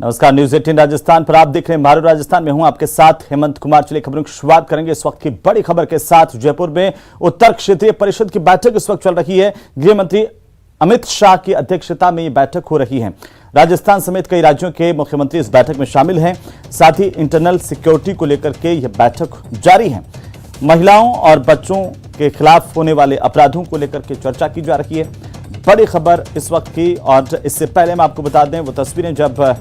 नमस्कार, न्यूज 18 राजस्थान पर आप देख रहे हैं मारू राजस्थान में हूं आपके साथ हेमंत कुमार। चलिए खबरों की शुरुआत करेंगे इस वक्त की बड़ी खबर के साथ। जयपुर में उत्तर क्षेत्रीय परिषद की बैठक इस वक्त चल रही है। गृह मंत्री अमित शाह की अध्यक्षता में यह बैठक हो रही है। राजस्थान समेत कई राज्यों के मुख्यमंत्री इस बैठक में शामिल हैं। साथ ही इंटरनल सिक्योरिटी को लेकर के यह बैठक जारी है। महिलाओं और बच्चों के खिलाफ होने वाले अपराधों को लेकर के चर्चा की जा रही है। बड़ी खबर इस वक्त की, और इससे पहले मैं आपको बता दें वो तस्वीरें जब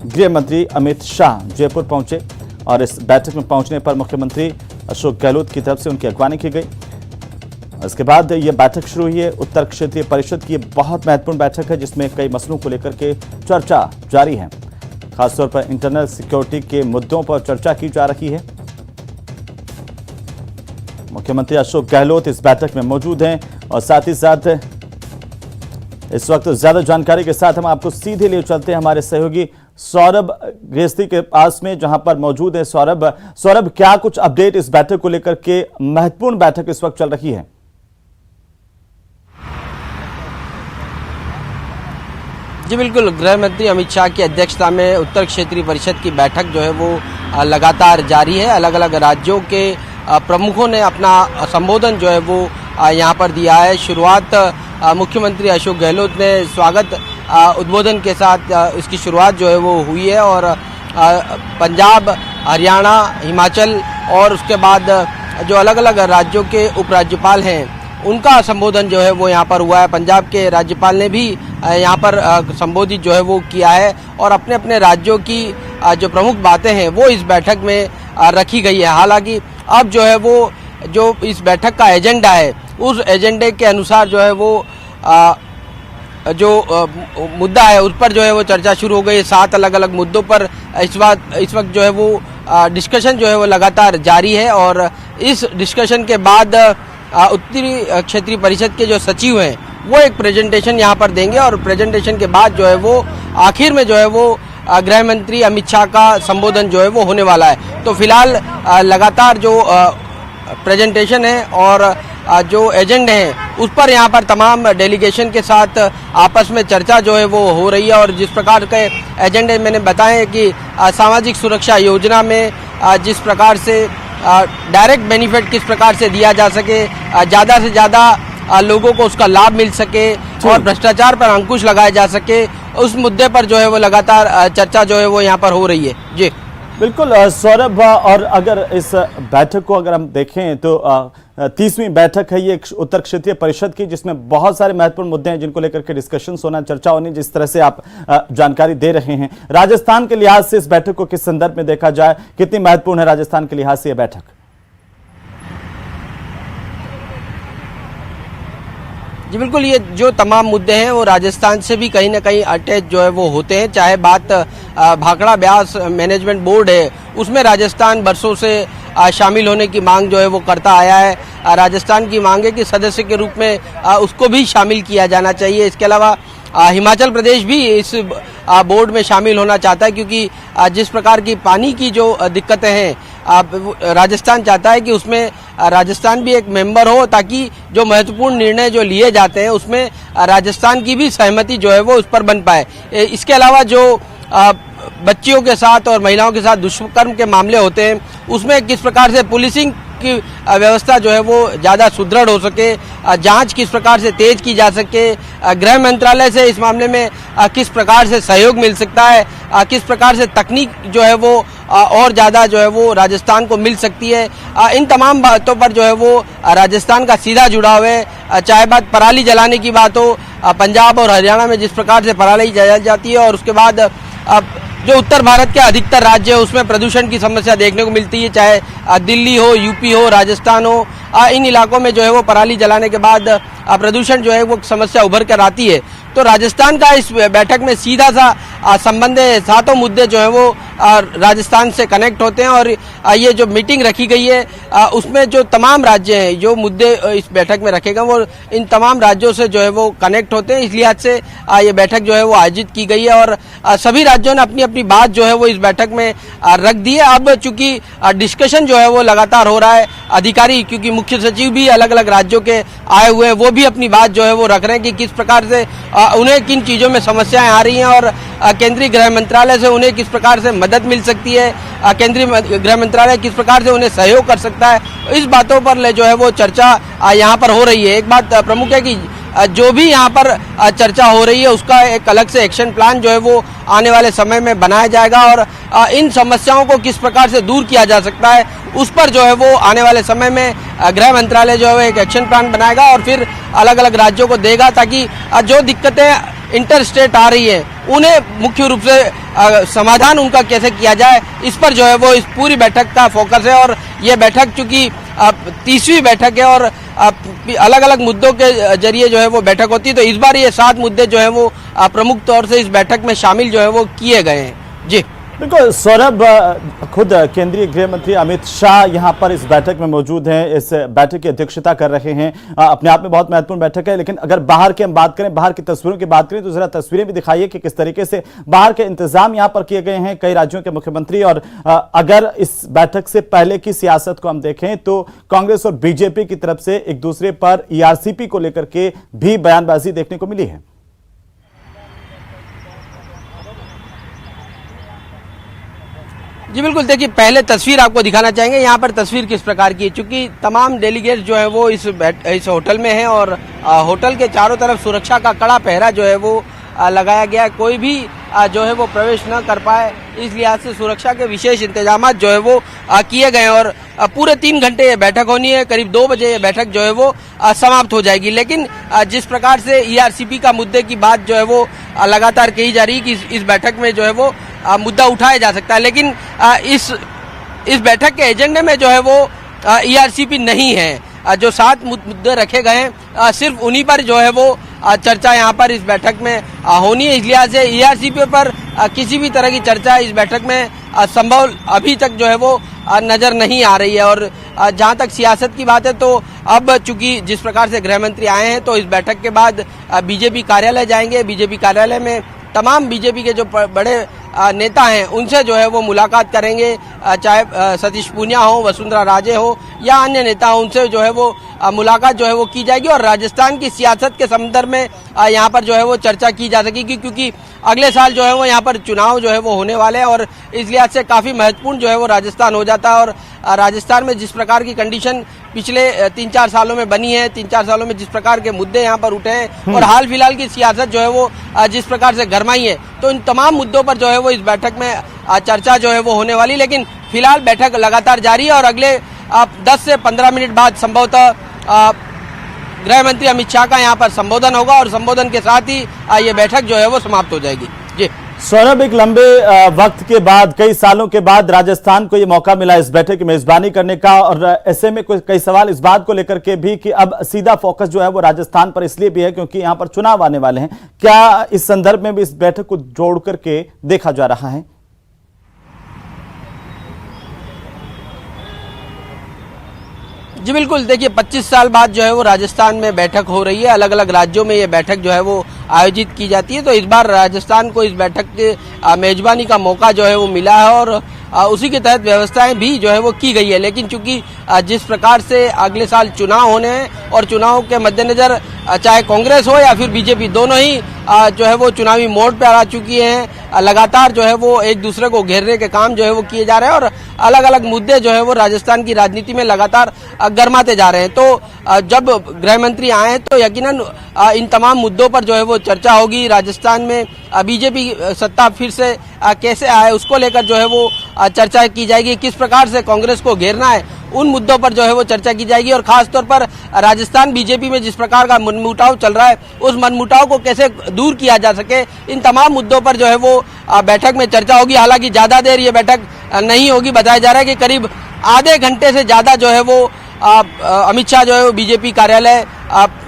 गृह मंत्री अमित शाह जयपुर पहुंचे और इस बैठक में पहुंचने पर मुख्यमंत्री अशोक गहलोत की तरफ से उनकी अगवानी की गई। इसके बाद यह बैठक शुरू हुई है। उत्तर क्षेत्रीय परिषद की बहुत महत्वपूर्ण बैठक है जिसमें कई मसलों को लेकर के चर्चा जारी है। खासतौर पर इंटरनल सिक्योरिटी के मुद्दों पर चर्चा की जा रही है। मुख्यमंत्री अशोक गहलोत इस बैठक में मौजूद हैं और साथ ही साथ इस वक्त ज्यादा जानकारी के साथ हम आपको सीधे ले चलते हैं हमारे सहयोगी सौरभ गृहस्थी के पास में, जहां पर मौजूद है सौरभ, क्या कुछ अपडेट इस बैठक को लेकर के? महत्वपूर्ण बैठक इस वक्त चल रही है। जी बिल्कुल, गृह मंत्री अमित शाह की अध्यक्षता में उत्तर क्षेत्रीय परिषद की बैठक जो है वो लगातार जारी है। अलग अलग राज्यों के प्रमुखों ने अपना संबोधन जो है वो यहाँ पर दिया है। शुरुआत मुख्यमंत्री अशोक गहलोत ने स्वागत उद्बोधन के साथ इसकी शुरुआत जो है वो हुई है और पंजाब, हरियाणा, हिमाचल और उसके बाद जो अलग अलग राज्यों के उपराज्यपाल हैं उनका संबोधन जो है वो यहाँ पर हुआ है। पंजाब के राज्यपाल ने भी यहाँ पर संबोधित जो है वो किया है और अपने अपने राज्यों की जो प्रमुख बातें हैं वो इस बैठक में रखी गई है। हालांकि अब जो है वो जो इस बैठक का एजेंडा है उस एजेंडे के अनुसार जो है वो जो मुद्दा है उस पर जो है वो चर्चा शुरू हो गई है। 7 अलग अलग मुद्दों पर इस वक्त जो है वो डिस्कशन जो है वो लगातार जारी है और इस डिस्कशन के बाद उत्तरी क्षेत्रीय परिषद के जो सचिव हैं वो एक प्रेजेंटेशन यहाँ पर देंगे और प्रेजेंटेशन के बाद जो है वो आखिर में जो है वो गृह मंत्री अमित शाह का संबोधन जो है वो होने वाला है। तो फिलहाल लगातार जो प्रेजेंटेशन है और जो एजेंडे हैं उस पर यहाँ पर तमाम डेलीगेशन के साथ आपस में चर्चा जो है वो हो रही है। और जिस प्रकार के एजेंडे मैंने बताए हैं कि सामाजिक सुरक्षा योजना में जिस प्रकार से डायरेक्ट बेनिफिट किस प्रकार से दिया जा सके, ज़्यादा से ज़्यादा लोगों को उसका लाभ मिल सके और भ्रष्टाचार पर अंकुश लगाया जा सके, उस मुद्दे पर जो है वो लगातार चर्चा जो है वो यहाँ पर हो रही है। जी बिल्कुल सौरभ, और अगर इस बैठक को अगर हम देखें तो 30वीं बैठक है ये उत्तर क्षेत्रीय परिषद की, जिसमें बहुत सारे महत्वपूर्ण मुद्दे हैं जिनको लेकर के डिस्कशन होना, चर्चा होनी। जिस तरह से आप जानकारी दे रहे हैं राजस्थान के लिहाज से इस बैठक को किस संदर्भ में देखा जाए, कितनी महत्वपूर्ण है राजस्थान के लिहाज से यह बैठक? जी बिल्कुल, ये जो तमाम मुद्दे हैं वो राजस्थान से भी कहीं ना कहीं अटैच जो है वो होते हैं। चाहे बात भाखड़ा ब्यास मैनेजमेंट बोर्ड है, उसमें राजस्थान बरसों से शामिल होने की मांग जो है वो करता आया है। राजस्थान की मांग है कि सदस्य के रूप में उसको भी शामिल किया जाना चाहिए। इसके अलावा हिमाचल प्रदेश भी इस बोर्ड में शामिल होना चाहता है, क्योंकि जिस प्रकार की पानी की जो दिक्कतें हैं राजस्थान चाहता है कि उसमें राजस्थान भी एक मेंबर हो, ताकि जो महत्वपूर्ण निर्णय जो लिए जाते हैं उसमें राजस्थान की भी सहमति जो है वो उस पर बन पाए। इसके अलावा जो बच्चियों के साथ और महिलाओं के साथ दुष्कर्म के मामले होते हैं उसमें किस प्रकार से पुलिसिंग की व्यवस्था जो है वो ज़्यादा सुदृढ़ हो सके, जांच किस प्रकार से तेज की जा सके, गृह मंत्रालय से इस मामले में किस प्रकार से सहयोग मिल सकता है, किस प्रकार से तकनीक जो है वो और ज़्यादा जो है वो राजस्थान को मिल सकती है। इन तमाम बातों पर जो है वो राजस्थान का सीधा जुड़ाव है। चाहे बात पराली जलाने की बात हो, पंजाब और हरियाणा में जिस प्रकार से पराली जलाई जाती है और उसके बाद जो उत्तर भारत के अधिकतर राज्य है उसमें प्रदूषण की समस्या देखने को मिलती है। चाहे दिल्ली हो, यूपी हो, राजस्थान हो, इन इलाकों में जो है वो पराली जलाने के बाद प्रदूषण जो है वो समस्या उभर कर आती है। तो राजस्थान का इस बैठक में सीधा सा संबंध है। 7 मुद्दे जो है वो राजस्थान से कनेक्ट होते हैं और ये जो मीटिंग रखी गई है उसमें जो तमाम राज्य हैं, जो मुद्दे इस बैठक में रखे गए वो इन तमाम राज्यों से जो है वो कनेक्ट होते हैं। इस लिहाज से ये बैठक जो है वो आयोजित की गई है और सभी राज्यों ने अपनी अपनी बात जो है वो इस बैठक में रख दी है। अब चूंकि डिस्कशन जो है वो लगातार हो रहा है, अधिकारी क्योंकि मुख्य सचिव भी अलग अलग राज्यों के आए हुए हैं, वो भी अपनी बात जो है वो रख रहे हैं कि किस प्रकार से उन्हें किन चीज़ों में समस्याएं आ रही हैं और केंद्रीय गृह मंत्रालय से उन्हें किस प्रकार से मदद मिल सकती है, केंद्रीय गृह मंत्रालय किस प्रकार से उन्हें सहयोग कर सकता है। इस बातों पर जो है वो चर्चा यहाँ पर हो रही है। एक बात प्रमुख है कि जो भी यहाँ पर चर्चा हो रही है उसका एक अलग से एक्शन प्लान जो है वो आने वाले समय में बनाया जाएगा और इन समस्याओं को किस प्रकार से दूर किया जा सकता है उस पर जो है वो आने वाले समय में गृह मंत्रालय जो है एक एक्शन प्लान बनाएगा और फिर अलग अलग राज्यों को देगा ताकि जो दिक्कतें इंटर स्टेट आ रही है उन्हें मुख्य रूप से समाधान उनका कैसे किया जाए, इस पर जो है वो इस पूरी बैठक का फोकस है। और ये बैठक चूंकि 30वीं बैठक है और अलग अलग मुद्दों के जरिए जो है वो बैठक होती है, तो इस बार ये 7 मुद्दे जो है वो प्रमुख तौर से इस बैठक में शामिल जो है वो किए गए हैं। जी बिल्कुल सौरभ, खुद केंद्रीय गृह मंत्री अमित शाह यहां पर इस बैठक में मौजूद हैं, इस बैठक की अध्यक्षता कर रहे हैं। अपने आप में बहुत महत्वपूर्ण बैठक है, लेकिन अगर बाहर की हम बात करें, बाहर की तस्वीरों की बात करें तो जरा तस्वीरें भी दिखाइए कि किस तरीके से बाहर के इंतजाम यहां पर किए गए हैं कई राज्यों के मुख्यमंत्री। और अगर इस बैठक से पहले की सियासत को हम देखें तो कांग्रेस और बीजेपी की तरफ से एक दूसरे पर ईआरसीपी को लेकर के भी बयानबाजी देखने को मिली है। जी बिल्कुल, देखिए पहले तस्वीर आपको दिखाना चाहेंगे यहाँ पर तस्वीर किस प्रकार की है। चूंकि तमाम डेलीगेट्स जो है वो इस होटल में हैं और होटल के चारों तरफ सुरक्षा का कड़ा पहरा जो है वो लगाया गया है, कोई भी जो है वो प्रवेश न कर पाए, इस लिहाज से सुरक्षा के विशेष इंतजाम जो है वो किए गए हैं। और पूरे 3 घंटे ये बैठक होनी है, करीब 2 बजे ये बैठक जो है वो समाप्त हो जाएगी। लेकिन जिस प्रकार से ईआरसीपी का मुद्दे की बात जो है वो लगातार कही जा रही है कि इस बैठक में जो है वो मुद्दा उठाया जा सकता है, लेकिन इस बैठक के एजेंडे में जो है वो ईआरसीपी नहीं है। जो 7 मुद्दे रखे गए हैं सिर्फ उन्हीं पर जो है वो चर्चा यहाँ पर इस बैठक में होनी है। इस लिहाज से ईआरसीपी पर किसी भी तरह की चर्चा इस बैठक में संभव अभी तक जो है वो नजर नहीं आ रही है। और जहाँ तक सियासत की बात है तो अब चूंकि जिस प्रकार से गृह मंत्री आए हैं तो इस बैठक के बाद बीजेपी कार्यालय जाएंगे। बीजेपी कार्यालय में तमाम बीजेपी के जो बड़े नेता हैं उनसे जो है वो मुलाकात करेंगे, चाहे सतीश पूनिया हो, वसुंधरा राजे हो या अन्य नेता हो, उनसे जो है वो मुलाकात जो है वो की जाएगी और राजस्थान की सियासत के संदर्भ में यहाँ पर जो है वो चर्चा की जा सकेगी, क्योंकि अगले साल जो है वो यहाँ पर चुनाव जो है वो होने वाले हैं और इस लिहाज से काफ़ी महत्वपूर्ण जो है वो राजस्थान हो जाता है। और राजस्थान में जिस प्रकार की कंडीशन पिछले 3-4 सालों में बनी है, 3-4 सालों में जिस प्रकार के मुद्दे यहाँ पर उठे हैं और हाल फिलहाल की सियासत जो है वो जिस प्रकार से गरमाई है, तो इन तमाम मुद्दों पर जो है वो इस बैठक में चर्चा जो है वो होने वाली। लेकिन फिलहाल बैठक लगातार जारी है और अगले 10 से 15 मिनट बाद संभवतः गृह मंत्री अमित शाह का यहाँ पर संबोधन होगा और संबोधन के साथ ही ये बैठक जो है वो समाप्त हो जाएगी। जी सौरभ, एक लंबे वक्त के बाद, कई सालों के बाद राजस्थान को ये मौका मिला इस बैठक की मेजबानी करने का, और ऐसे में कई सवाल इस बात को लेकर के भी कि अब सीधा फोकस जो है वो राजस्थान पर इसलिए भी है क्योंकि यहां पर चुनाव आने वाले हैं। क्या इस संदर्भ में भी इस बैठक को जोड़ करके देखा जा रहा है? जी बिल्कुल, देखिए 25 साल बाद जो है वो राजस्थान में बैठक हो रही है, अलग अलग राज्यों में ये बैठक जो है वो आयोजित की जाती है, तो इस बार राजस्थान को इस बैठक के मेजबानी का मौका जो है वो मिला है और उसी के तहत व्यवस्थाएं भी जो है वो की गई है। लेकिन चूंकि जिस प्रकार से अगले साल चुनाव होने हैं और चुनाव के मद्देनजर चाहे कांग्रेस हो या फिर बीजेपी, दोनों ही जो है वो चुनावी मोड पे आ चुकी हैं, लगातार जो है वो एक दूसरे को घेरने के काम जो है वो किए जा रहे हैं और अलग अलग मुद्दे जो है वो राजस्थान की राजनीति में लगातार गरमाते जा रहे हैं। तो जब गृह मंत्री आए हैं तो यकीनन इन तमाम मुद्दों पर जो है वो चर्चा होगी। राजस्थान में बीजेपी सत्ता फिर से कैसे आए उसको लेकर जो है वो चर्चा की जाएगी, किस प्रकार से कांग्रेस को घेरना है उन मुद्दों पर जो है वो चर्चा की जाएगी और खास तौर पर राजस्थान बीजेपी में जिस प्रकार का मनमुटाव चल रहा है उस मनमुटाव को कैसे दूर किया जा सके, इन तमाम मुद्दों पर जो है वो बैठक में चर्चा होगी। हालांकि ज्यादा देर ये बैठक नहीं होगी, बताया जा रहा है कि करीब आधे घंटे से ज्यादा जो है वो अमित शाह जो है वो बीजेपी कार्यालय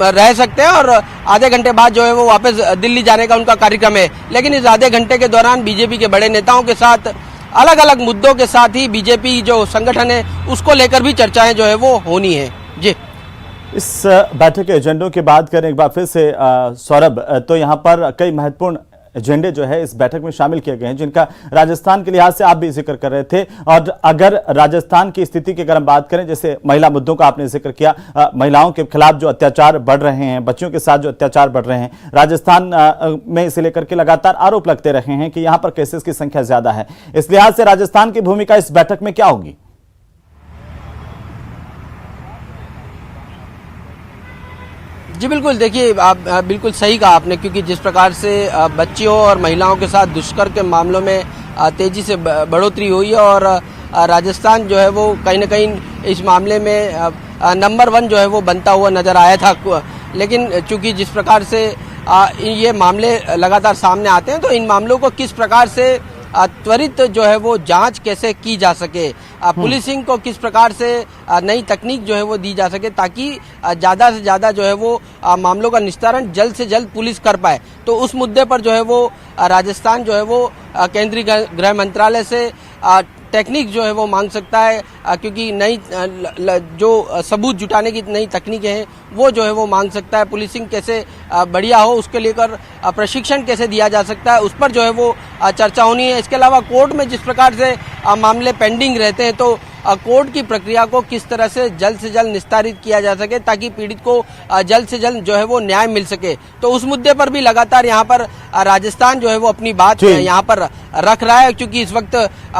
रह सकते हैं और आधे घंटे बाद जो है वो वापस दिल्ली जाने का उनका कार्यक्रम है। लेकिन इस आधे घंटे के दौरान बीजेपी के बड़े नेताओं के साथ अलग अलग मुद्दों के साथ ही बीजेपी जो संगठन है उसको लेकर भी चर्चाएं जो है वो होनी है। जी, इस बैठक के एजेंडों की बात करें एक बार फिर से सौरभ, तो यहाँ पर कई महत्वपूर्ण एजेंडे जो है इस बैठक में शामिल किए गए हैं, जिनका राजस्थान के लिहाज से आप भी जिक्र कर रहे थे। और अगर राजस्थान की स्थिति की अगर हम बात करें, जैसे महिला मुद्दों का आपने जिक्र किया, महिलाओं के खिलाफ जो अत्याचार बढ़ रहे हैं, बच्चियों के साथ जो अत्याचार बढ़ रहे हैं राजस्थान में, इसे लेकर के लगातार आरोप लगते रहे हैं कि यहां पर केसेस की संख्या ज्यादा है। इस लिहाज से राजस्थान की भूमिका इस बैठक में क्या होगी? जी बिल्कुल, देखिए आप बिल्कुल सही कहा आपने, क्योंकि जिस प्रकार से बच्चियों और महिलाओं के साथ दुष्कर्म के मामलों में तेजी से बढ़ोतरी हुई है और राजस्थान जो है वो कहीं ना कहीं इस मामले में नंबर 1 जो है वो बनता हुआ नजर आया था। लेकिन चूंकि जिस प्रकार से ये मामले लगातार सामने आते हैं, तो इन मामलों को किस प्रकार से त्वरित जो है वो जांच कैसे की जा सके, पुलिसिंग को किस प्रकार से नई तकनीक जो है वो दी जा सके, ताकि ज्यादा से ज्यादा जो है वो मामलों का निस्तारण जल्द से जल्द पुलिस कर पाए। तो उस मुद्दे पर जो है वो राजस्थान जो है वो केंद्रीय गृह मंत्रालय से टेक्निक जो है वो मांग सकता है, क्योंकि नई जो सबूत जुटाने की नई तकनीकें हैं वो जो है वो मांग सकता है। पुलिसिंग कैसे बढ़िया हो उसके लेकर प्रशिक्षण कैसे दिया जा सकता है, उस पर जो है वो चर्चा होनी है। इसके अलावा कोर्ट में जिस प्रकार से मामले पेंडिंग रहते हैं, तो कोर्ट की प्रक्रिया को किस तरह से जल्द निस्तारित किया जा सके, ताकि पीड़ित को जल्द से जल्द जो है वो न्याय मिल सके। तो उस मुद्दे पर भी लगातार यहाँ पर राजस्थान जो है वो अपनी बात यहाँ पर रख रहा है, क्योंकि इस वक्त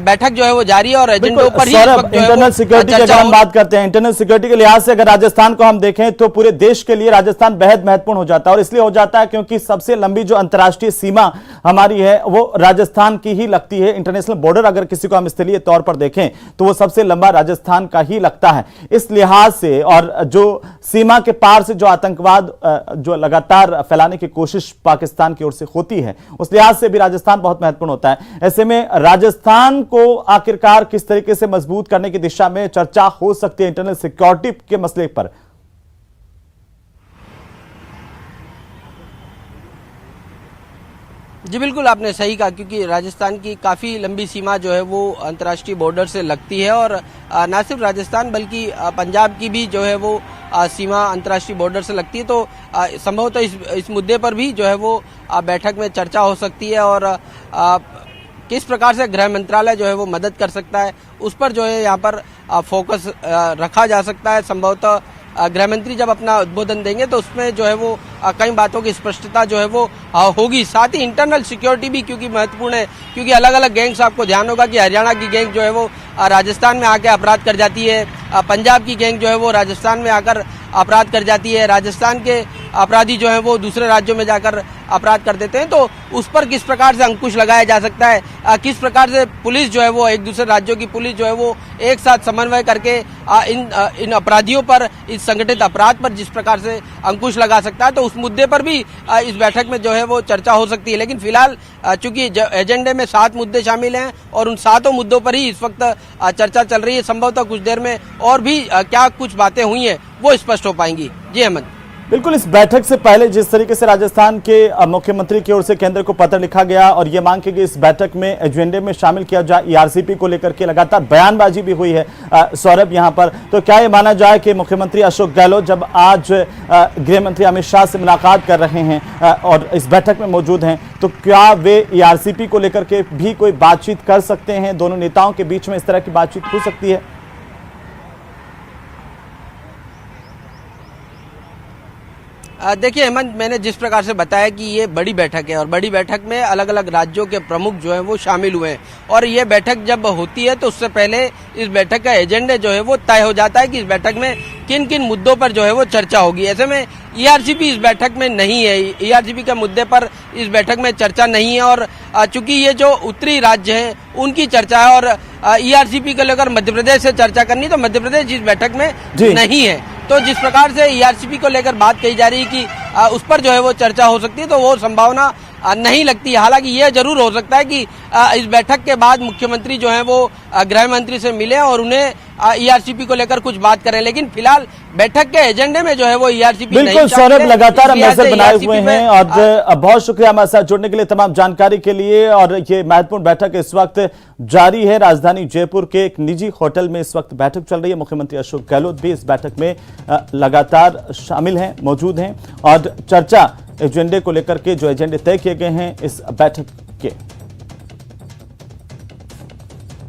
बैठक जो है वो जारी है और एजेंडों पर ही इंटरनल सिक्योरिटी की अगर हम बात करते हैं, इंटरनल सिक्योरिटी के लिहाज से अगर राजस्थान को हम देखें तो पूरे देश के लिए राजस्थान बेहद महत्वपूर्ण हो जाता है। और इसलिए हो जाता है क्योंकि सबसे लंबी जो अंतर्राष्ट्रीय सीमा हमारी है वो राजस्थान की ही लगती है। इंटरनेशनल बॉर्डर अगर किसी को हम स्थलीय तौर पर देखें तो वो सबसे लंबा राजस्थान का ही लगता है। इस लिहाज से और जो सीमा के पार से जो आतंकवाद जो लगातार फैलाने की कोशिश पाकिस्तान की ओर से होती है, उस लिहाज से भी राजस्थान बहुत महत्वपूर्ण होता है। ऐसे में राजस्थान को आखिरकार किस तरीके से मजबूत करने की दिशा में चर्चा हो सकती है इंटरनल सिक्योरिटी के मसले पर? जी बिल्कुल, आपने सही कहा, क्योंकि राजस्थान की काफ़ी लंबी सीमा जो है वो अंतर्राष्ट्रीय बॉर्डर से लगती है और न सिर्फ राजस्थान बल्कि पंजाब की भी जो है वो सीमा अंतर्राष्ट्रीय बॉर्डर से लगती है। तो संभवतः इस मुद्दे पर भी जो है वो बैठक में चर्चा हो सकती है और किस प्रकार से गृह मंत्रालय जो है वो मदद कर सकता है, उस पर जो है यहाँ पर फोकस रखा जा सकता है। संभवतः गृह मंत्री जब अपना उद्बोधन देंगे तो उसमें जो है वो कई बातों की स्पष्टता जो है वो होगी। साथ ही इंटरनल सिक्योरिटी भी क्योंकि महत्वपूर्ण है, क्योंकि अलग अलग गैंग्स, आपको ध्यान होगा कि हरियाणा की गैंग जो है वो राजस्थान में आके अपराध कर जाती है, पंजाब की गैंग जो है वो राजस्थान में आकर अपराध कर जाती है, राजस्थान के अपराधी जो है वो दूसरे राज्यों में जाकर अपराध कर देते हैं। तो उस पर किस प्रकार से अंकुश लगाया जा सकता है, किस प्रकार से पुलिस जो है वो एक दूसरे राज्यों की पुलिस जो है वो एक साथ समन्वय करके इन अपराधियों पर, इस संगठित अपराध पर जिस प्रकार से अंकुश लगा सकता है, तो उस मुद्दे पर भी इस बैठक में जो है वो चर्चा हो सकती है। लेकिन फिलहाल चूंकि एजेंडे में 7 मुद्दे शामिल हैं और उन 7 मुद्दों पर ही इस वक्त चर्चा चल रही है। संभवतः कुछ देर में और भी क्या कुछ बातें हुई हैं वो स्पष्ट हो पाएंगी। जी अहमद। बिल्कुल, इस बैठक से पहले जिस तरीके से राजस्थान के मुख्यमंत्री की ओर से केंद्र को पत्र लिखा गया और यह मांग की गई इस बैठक में एजेंडे में शामिल किया जाए ईआरसीपी को लेकर के लगातार बयानबाजी भी हुई है सौरभ यहाँ पर, तो क्या ये माना जाए कि मुख्यमंत्री अशोक गहलोत जब आज गृह मंत्री अमित शाह से मुलाकात कर रहे हैं और इस बैठक में मौजूद हैं, तो क्या वे ईआरसीपी को लेकर के भी कोई बातचीत कर सकते हैं? दोनों नेताओं के बीच में इस तरह की बातचीत हो सकती है? देखिए अहमद, मैंने जिस प्रकार से बताया कि ये बड़ी बैठक है और बड़ी बैठक में अलग अलग राज्यों के प्रमुख जो हैं वो शामिल हुए हैं और ये बैठक जब होती है तो उससे पहले इस बैठक का एजेंडा जो है वो तय हो जाता है कि इस बैठक में किन किन मुद्दों पर जो है वो चर्चा होगी। ऐसे में ईआरसीपी इस बैठक में नहीं है, ईआरसीपी के मुद्दे पर इस बैठक में चर्चा नहीं है और चूंकि ये जो उत्तरी राज्य हैं उनकी चर्चा है और ईआरसीपी को लेकर मध्य प्रदेश से चर्चा करनी, तो मध्य प्रदेश इस बैठक में नहीं है। तो जिस प्रकार से ईआरसीपी को लेकर बात कही जा रही है कि उस पर जो है वो चर्चा हो सकती है, तो वो संभावना नहीं लगती। हालांकि यह जरूर हो सकता है कि इस बैठक के बाद मुख्यमंत्री जो है वो गृह मंत्री से मिले और उन्हें ईआरसीपी को लेकर कुछ बात करें, लेकिन फिलहाल बैठक के एजेंडे में जो है वो ईआरसीपी नहीं बिल्कुल शामिल सौरभ, है। लगातार हम इस वजह नजर से बनाए ERCP हुए में, हैं और बहुत शुक्रिया हमारे साथ जुड़ने के लिए, तमाम जानकारी के लिए। और ये महत्वपूर्ण बैठक इस वक्त जारी है राजधानी जयपुर के एक निजी होटल में इस वक्त बैठक चल रही है। मुख्यमंत्री अशोक गहलोत भी इस बैठक में लगातार शामिल हैं, मौजूद हैं और चर्चा एजेंडे को लेकर के जो एजेंडे तय किए गए हैं इस बैठक के